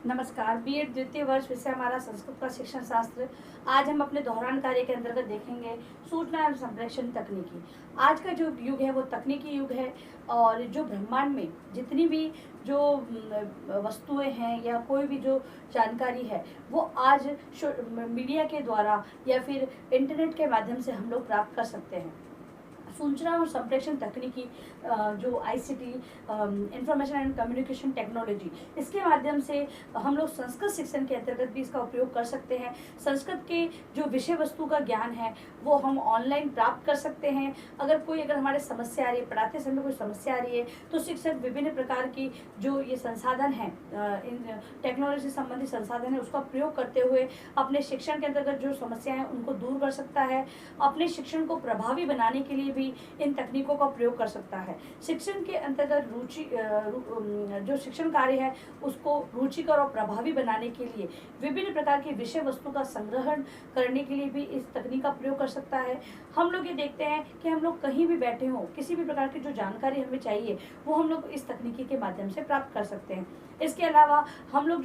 नमस्कार। बीएड द्वितीय वर्ष विषय हमारा संस्कृत का शिक्षण शास्त्र। आज हम अपने दोहरान कार्य के अंतर्गत देखेंगे सूचना एवं संप्रेषण तकनीकी। आज का जो युग है वो तकनीकी युग है और जो ब्रह्मांड में जितनी भी जो वस्तुएं हैं या कोई भी जो जानकारी है वो आज मीडिया के द्वारा या फिर इंटरनेट के माध्यम से हम लोग प्राप्त कर सकते हैं। सूचना और संप्रेषण तकनीकी जो ICT information and communication technology, इसके माध्यम से हम लोग संस्कृत शिक्षण के अंतर्गत भी इसका उपयोग कर सकते हैं। संस्कृत के जो विषय वस्तु का ज्ञान है वो हम ऑनलाइन प्राप्त कर सकते हैं। अगर हमारे समस्या आ रही है, पढ़ाते समय कोई समस्या आ रही है, तो शिक्षक विभिन्न प्रकार की जो ये संसाधन हैं, इन टेक्नोलॉजी से संबंधित संसाधन है, उसका प्रयोग करते हुए अपने शिक्षण के अंतर्गत जो समस्याएं हैं उनको दूर कर सकता है। अपने शिक्षण को प्रभावी बनाने के लिए भी इन तकनीकों का प्रयोग कर सकता है। शिक्षण के अंतर्गत जो शिक्षण कार्य है उसको रुचिकर और प्रभावी बनाने के लिए विभिन्न प्रकार की विषय वस्तु का संग्रहण करने के लिए भी इस तकनीक का प्रयोग कर सकता है। हम लोग ये देखते हैं कि हम लोग कहीं भी बैठे हों, किसी भी प्रकार की जो जानकारी हमें चाहिए वो हम लोग इस तकनीकी के माध्यम से प्राप्त कर सकते हैं। इसके अलावा हम लोग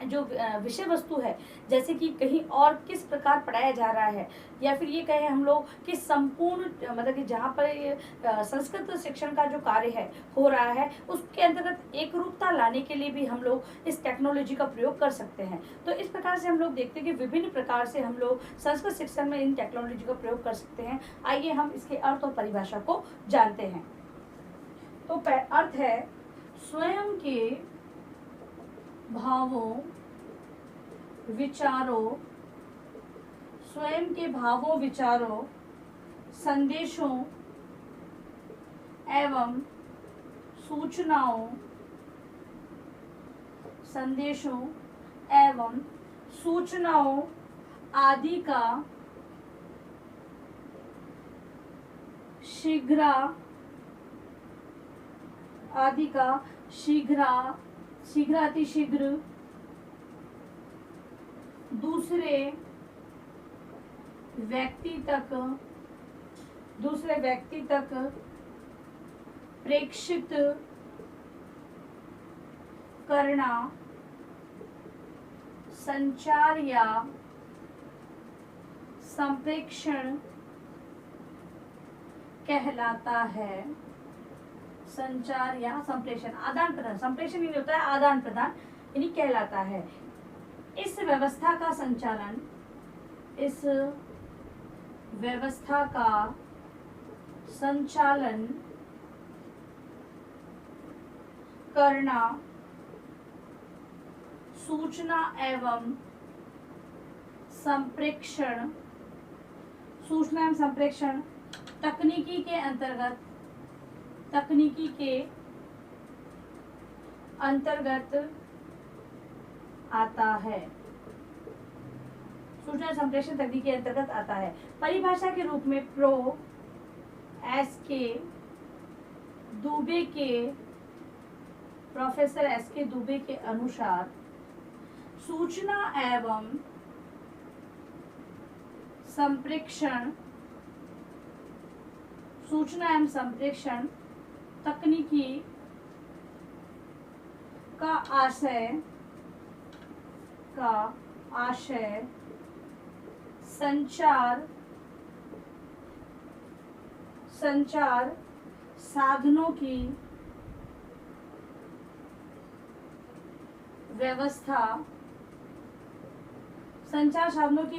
जो विषय वस्तु है, जैसे कि कहीं और किस प्रकार पढ़ाया जा रहा है, या फिर ये कहें हम लोग कि संपूर्ण मतलब कि जहाँ पर संस्कृत शिक्षण का जो कार्य है हो रहा है उसके अंतर्गत एक रूपता लाने के लिए भी हम लोग इस टेक्नोलॉजी का प्रयोग कर सकते हैं। तो इस प्रकार से हम लोग देखते हैं कि विभिन्न प्रकार से हम लोग संस्कृत शिक्षण में इन टेक्नोलॉजी का प्रयोग कर सकते हैं। आइए हम इसके अर्थ और परिभाषा को जानते हैं। तो अर्थ है स्वयं के भावों विचारों, स्वयं के भावों विचारों, संदेशों एवं सूचनाओं, संदेशों एवं सूचनाओं आदि का शीघ्रातिशीघ्र दूसरे व्यक्ति तक प्रेषित करना संचार या संप्रेषण कहलाता है। संचार या संप्रेषण, आदान प्रदान, संप्रेषण नहीं होता है, आदान प्रदान यानी कहलाता है। इस व्यवस्था का संचालन करना सूचना एवं संप्रेषण तकनीकी के अंतर्गत आता है। सूचना संप्रेषण तकनीक के अंतर्गत आता है। परिभाषा के रूप में प्रोफेसर एस के दुबे के अनुसार सूचना एवं संप्रेषण तकनीकी का आशय संचार साधनों की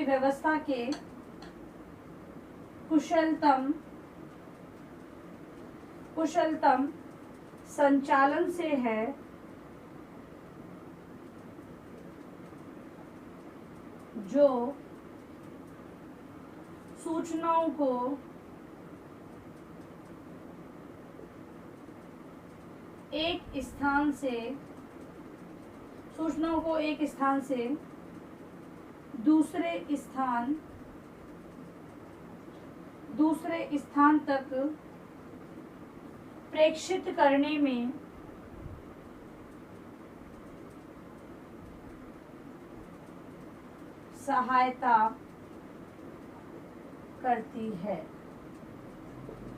व्यवस्था के कुशलतम संचालन से है। जो सूचनाओं को एक स्थान से दूसरे स्थान तक प्रेषित करने में सहायता करती है।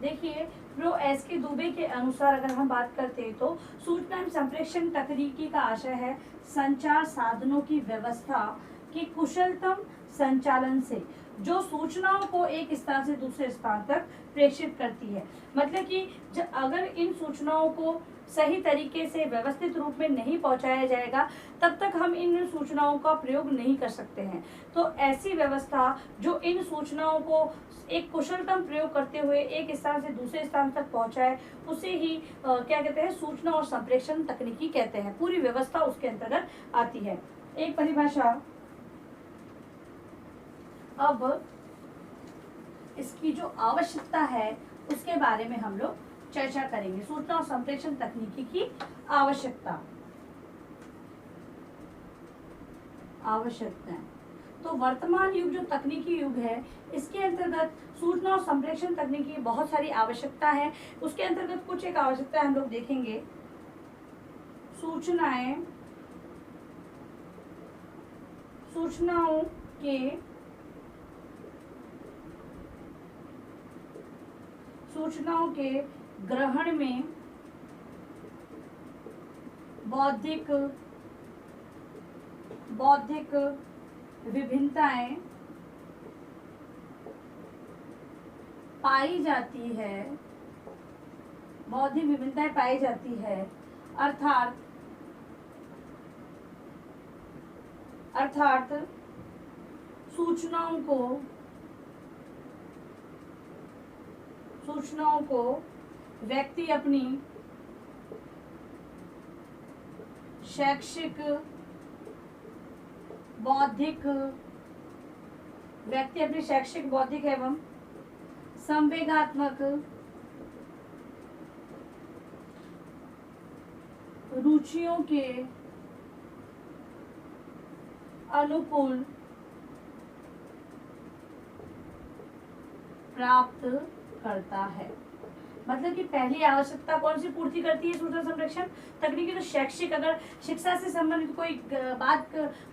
देखिए, प्रो एस के दुबे के अनुसार अगर हम बात करते हैं तो सूचना एवं संप्रेषण तकनीकी का आशय है संचार साधनों की व्यवस्था के कुशलतम संचालन से जो सूचनाओं को एक स्थान से दूसरे स्थान तक प्रेषित करती है। मतलब कि अगर इन सूचनाओं को सही तरीके से व्यवस्थित रूप में नहीं पहुंचाया जाएगा तब तक हम इन सूचनाओं का प्रयोग नहीं कर सकते हैं। तो ऐसी व्यवस्था जो इन सूचनाओं को एक कुशलतम प्रयोग करते हुए एक स्थान से दूसरे स्थान तक पहुंचाए उसे ही क्या कहते हैं, सूचना और संप्रेषण तकनीकी कहते हैं। पूरी व्यवस्था उसके अंतर्गत आती है। एक परिभाषा अब इसकी जो आवश्यकता है उसके बारे में हम लोग चर्चा करेंगे। सूचना और संप्रेषण तकनीकी की आवश्यकताएं। तो वर्तमान युग जो तकनीकी युग है इसके अंतर्गत सूचना और संप्रेषण तकनीकी की बहुत सारी आवश्यकता है। उसके अंतर्गत कुछ एक आवश्यकता हम लोग देखेंगे। सूचनाओं के ग्रहण में बौद्धिक विभिन्नताएं पाई जाती है, अर्थात सूचनाओं को व्यक्ति अपनी शैक्षिक बौद्धिक एवं संवेगात्मक रुचियों के अनुकूल प्राप्त करता है। मतलब कि पहली आवश्यकता कौन सी पूर्ति करती है सूचना संप्रेषण तकनीकी? तो शैक्षिक, अगर शिक्षा से संबंधित कोई बात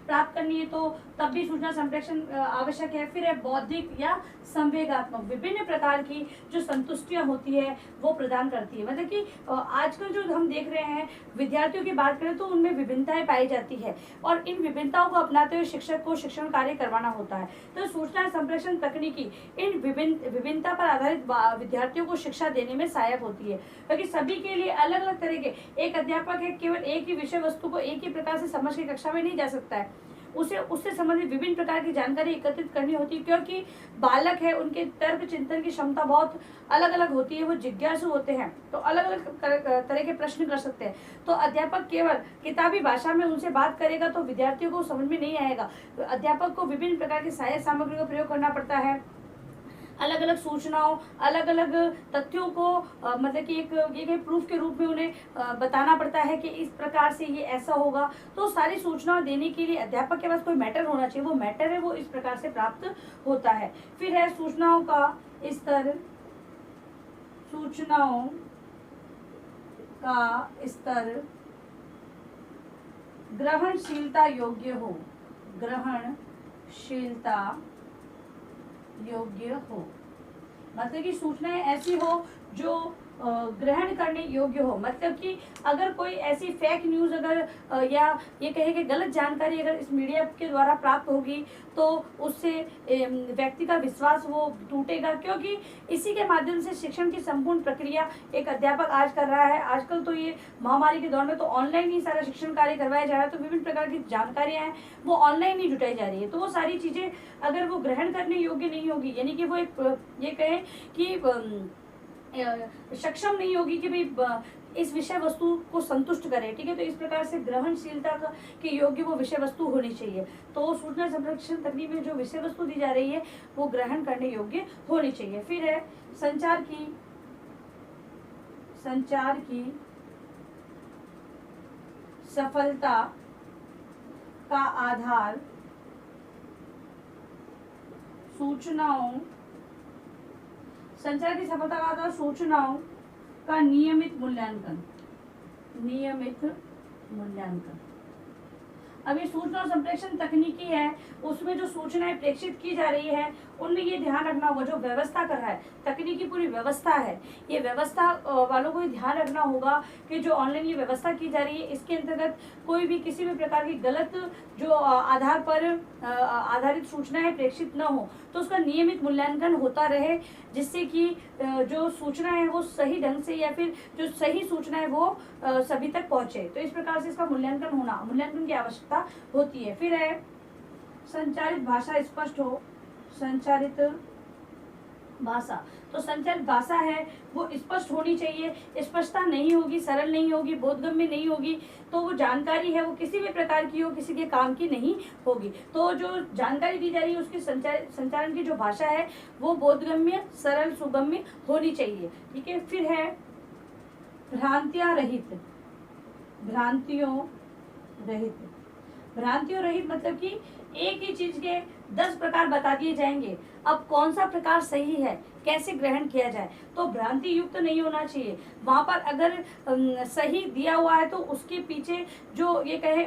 प्राप्त करनी है तो तब भी सूचना संप्रेषण आवश्यक है। फिर है बौद्धिक या संवेगात्मक, विभिन्न प्रकार की जो संतुष्टियां होती है वो प्रदान करती है। मतलब कि आजकल जो हम देख रहे हैं विद्यार्थियों की बात करें तो उनमें विभिन्नताएं पाई जाती है और इन विभिन्नताओं को अपनाते हुए शिक्षक को शिक्षण कार्य करवाना होता है। तो सूचना संप्रेषण तकनीकी इन विभिन्नता पर आधारित विद्यार्थियों को शिक्षा देने में सहायक होती है, क्योंकि सभी के लिए अलग अलग तरह के, एक अध्यापक है केवल एक ही विषय वस्तु को एक ही प्रकार से समझ के कक्षा में नहीं जा सकता है, उसे उससे संबंधित विभिन्न प्रकार की जानकारी एकत्रित करनी होती है। क्योंकि बालक है, उनके तर्क चिंतन की क्षमता बहुत अलग अलग होती है, वो जिज्ञासु होते हैं तो अलग अलग तरह के प्रश्न कर सकते हैं। तो अध्यापक केवल किताबी भाषा में उनसे बात करेगा तो विद्यार्थियों को समझ में नहीं आएगा। तो अध्यापक को विभिन्न प्रकार की सहायक सामग्री का प्रयोग करना पड़ता है, अलग अलग सूचनाओं, अलग अलग तथ्यों को मतलब कि एक प्रूफ के रूप में उन्हें बताना पड़ता है कि इस प्रकार से ये ऐसा होगा। तो सारी सूचनाओं देने के लिए अध्यापक के पास कोई मैटर होना चाहिए, वो मैटर है वो इस प्रकार से प्राप्त होता है। फिर है सूचनाओं का स्तर ग्रहणशीलता योग्य हो, मतलब कि सूचनाएं ऐसी हो जो ग्रहण करने योग्य हो। मतलब कि अगर कोई ऐसी फेक न्यूज़ अगर या ये कहे कि गलत जानकारी अगर इस मीडिया के द्वारा प्राप्त होगी तो उससे व्यक्ति का विश्वास वो टूटेगा, क्योंकि इसी के माध्यम से शिक्षण की संपूर्ण प्रक्रिया एक अध्यापक आज कर रहा है। आजकल तो ये महामारी के दौर में तो ऑनलाइन ही सारा शिक्षण कार्य करवाया जा रहा है, तो विभिन्न प्रकार की जानकारियाँ हैं वो ऑनलाइन ही जुटाई जा रही है। तो वो सारी चीज़ें अगर वो ग्रहण करने योग्य नहीं होगी, यानी कि वो एक ये कहें कि सक्षम नहीं होगी कि भाई इस विषय वस्तु को संतुष्ट करे, ठीक है, तो इस प्रकार से ग्रहणशीलता के योग्य वो विषय वस्तु होनी चाहिए। तो सूचना संप्रेषण तकनीक में जो विषय वस्तु दी जा रही है वो ग्रहण करने योग्य होनी चाहिए। फिर है संचार की सफलता का आधार सूचनाओं का नियमित मूल्यांकन। अब ये सूचना और संप्रेषण तकनीकी है, उसमें जो सूचनाएं प्रेषित की जा रही है उनमें ये ध्यान रखना होगा, जो व्यवस्था कर रहा है, तकनीकी पूरी व्यवस्था है, ये व्यवस्था वालों को ये ध्यान रखना होगा कि जो ऑनलाइन ये व्यवस्था की जा रही है इसके अंतर्गत कोई भी किसी भी प्रकार की गलत जो आधार पर आधारित सूचनाएं प्रेषित न हो, तो उसका नियमित मूल्यांकन होता रहे, जिससे कि जो सूचना है वो सही ढंग से या फिर जो सही सूचना है वो सभी तक पहुंचे। तो इस प्रकार से इसका मूल्यांकन की आवश्यकता होती है। फिर है संचारित भाषा स्पष्ट हो। संचारित भाषा, तो संचारित भाषा है वो स्पष्ट होनी चाहिए। स्पष्टता नहीं होगी, सरल नहीं होगी, बोधगम्य नहीं होगी, तो वो जानकारी है वो किसी भी प्रकार की हो, किसी के काम की नहीं होगी। तो जो जानकारी दी जा रही है उसकी संचारण की जो भाषा है वो बोधगम्य, सरल, सुगम्य होनी चाहिए। ठीक है। फिर है भ्रांतियों रहित। भ्रांतियों रहित मतलब कि एक ही चीज के 10 प्रकार बता दिए जाएंगे, अब कौन सा प्रकार सही है, कैसे ग्रहण किया जाए, तो भ्रांति युक्त तो नहीं होना चाहिए। वहां पर अगर सही दिया हुआ है तो उसके पीछे जो ये कहे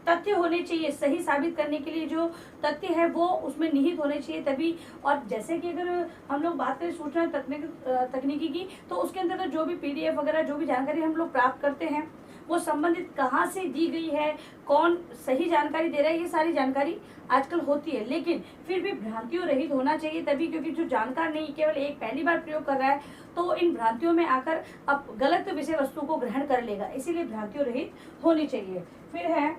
तथ्य होने चाहिए, सही साबित करने के लिए जो तथ्य है वो उसमें निहित होने चाहिए तभी। और जैसे कि अगर हम लोग बात करें सूचना तकनीकी की, तो उसके अंदर जो भी PDF वगैरह जो भी जानकारी हम लोग प्राप्त करते हैं वो संबंधित कहाँ से दी गई है, कौन सही जानकारी दे रहा है, ये सारी जानकारी आजकल होती है, लेकिन फिर भी भ्रांतियों रहित होना चाहिए तभी, क्योंकि जो जानकार नहीं केवल एक पहली बार प्रयोग कर रहा है तो वो इन भ्रांतियों में आकर अब गलत विषय वस्तु को ग्रहण कर लेगा, इसीलिए भ्रांतियों रहित होनी चाहिए। फिर है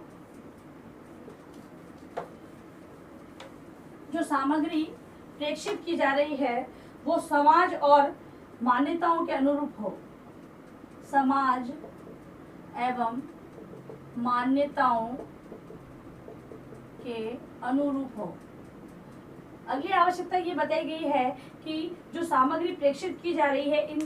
जो सामग्री प्रेषित की जा रही है वो समाज और मान्यताओं के अनुरूप हो। समाज एवं मान्यताओं के अनुरूप हो। अगली आवश्यकता ये बताई गई है कि जो सामग्री प्रेषित की जा रही है इन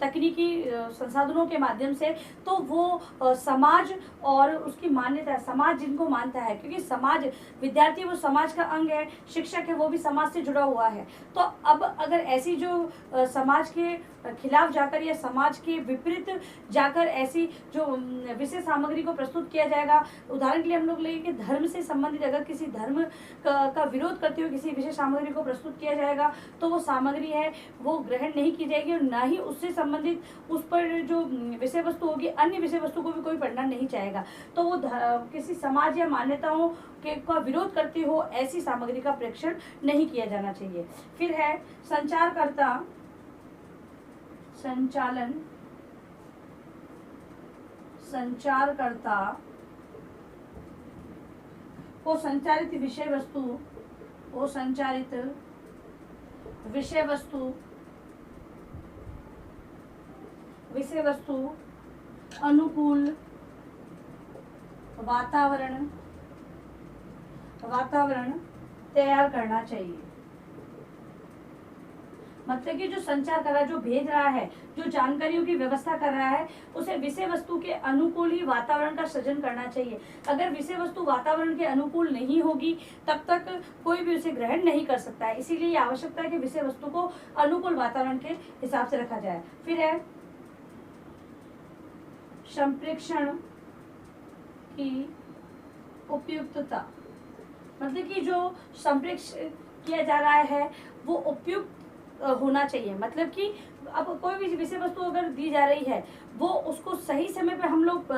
तकनीकी संसाधनों के माध्यम से, तो वो समाज और उसकी मान्यता, समाज जिनको मानता है, क्योंकि समाज, विद्यार्थी वो समाज का अंग है, शिक्षक है वो भी समाज से जुड़ा हुआ है। तो अब अगर ऐसी जो समाज के खिलाफ जाकर या समाज के विपरीत जाकर ऐसी जो विशेष सामग्री को प्रस्तुत किया जाएगा, उदाहरण के लिए हम लोग लेंगे कि धर्म से संबंधित अगर किसी धर्म का विरोध करते हुए किसी विशेष सामग्री को प्रस्तुत किया जाएगा, तो वो सामग्री है वो ग्रहण नहीं की जाएगी, और ना ही उससे संबंधित उस पर जो विषय वस्तु होगी, अन्य विषय वस्तु को भी कोई पढ़ना नहीं चाहेगा। तो वो किसी समाज या मान्यताओं के का विरोध करते हो ऐसी सामग्री का प्रेषण नहीं किया जाना चाहिए। फिर है संचारकर्ता, संचारकर्ता को संचारित विषय वस्तु अनुकूल वातावरण तैयार करना चाहिए। मतलब कि जो संचार कर रहा है, जो भेज रहा है, जो जानकारियों की व्यवस्था कर रहा है, उसे विषय वस्तु के अनुकूल ही वातावरण का सृजन करना चाहिए। अगर विषय वस्तु वातावरण के अनुकूल नहीं होगी तब तक कोई भी उसे ग्रहण नहीं कर सकता है। इसीलिए आवश्यकता है कि विषय वस्तु को अनुकूल वातावरण के हिसाब से रखा जाए। फिर है संप्रेषण की उपयुक्तता, मतलब कि जो संप्रेषण किया जा रहा है वो उपयुक्त होना चाहिए। मतलब कि अब कोई भी विषय वस्तु अगर दी जा रही है वो उसको सही समय पे हम लोग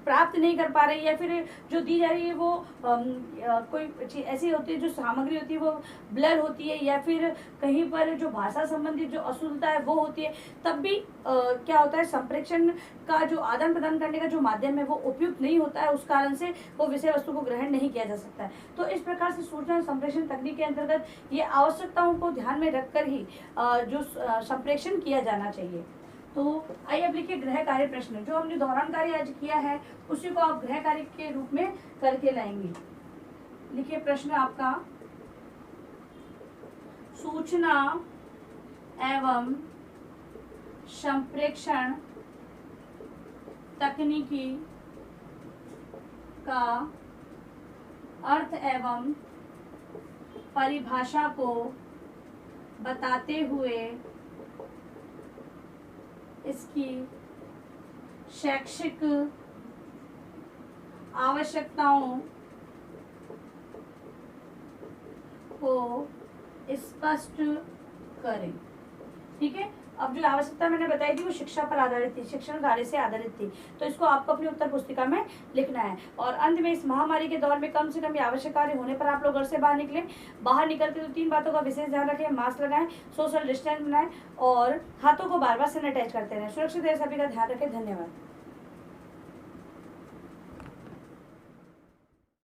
प्राप्त नहीं कर पा रहे, या फिर जो दी जा रही है वो कोई चीज ऐसी होती है, जो सामग्री होती है वो ब्लर होती है, या फिर कहीं पर जो भाषा संबंधित जो अशुद्धता है वो होती है, तब भी क्या होता है, संप्रेषण का जो आदान प्रदान करने का जो माध्यम है वो उपयुक्त नहीं होता है, उस कारण से वो विषय वस्तु को ग्रहण नहीं किया जा सकता है। तो इस प्रकार से सूचना संप्रेषण तकनीक के अंतर्गत ये आवश्यकताओं को ध्यान में रखकर ही जो संप्रेषण किया जाना चाहिए। तो आइए अब लिखिए गृह कार्य प्रश्न। जो हमने दौरान कार्य आज किया है उसी को आप गृह कार्य के रूप में करके लाएंगे। लिखिए प्रश्न आपका, सूचना एवं संप्रेषण तकनीकी का अर्थ एवं परिभाषा को बताते हुए इसकी शैक्षिक आवश्यकताओं को स्पष्ट करें। ठीक है, अब जो आवश्यकता मैंने बताई थी वो शिक्षा पर आधारित थी, शिक्षण कार्य से आधारित थी, तो इसको आपको अपनी उत्तर पुस्तिका में लिखना है। और अंत में इस महामारी के दौर में कम से कम ये आवश्यक कार्य होने पर आप लोग घर से बाहर निकलें। बाहर निकलते तो 3 बातों का विशेष ध्यान रखें, मास्क लगाएं, सोशल डिस्टेंस बनाएं और हाथों को बार बार सैनिटाइज करते रहें। सुरक्षित रहे, सभी का ध्यान रखें। धन्यवाद।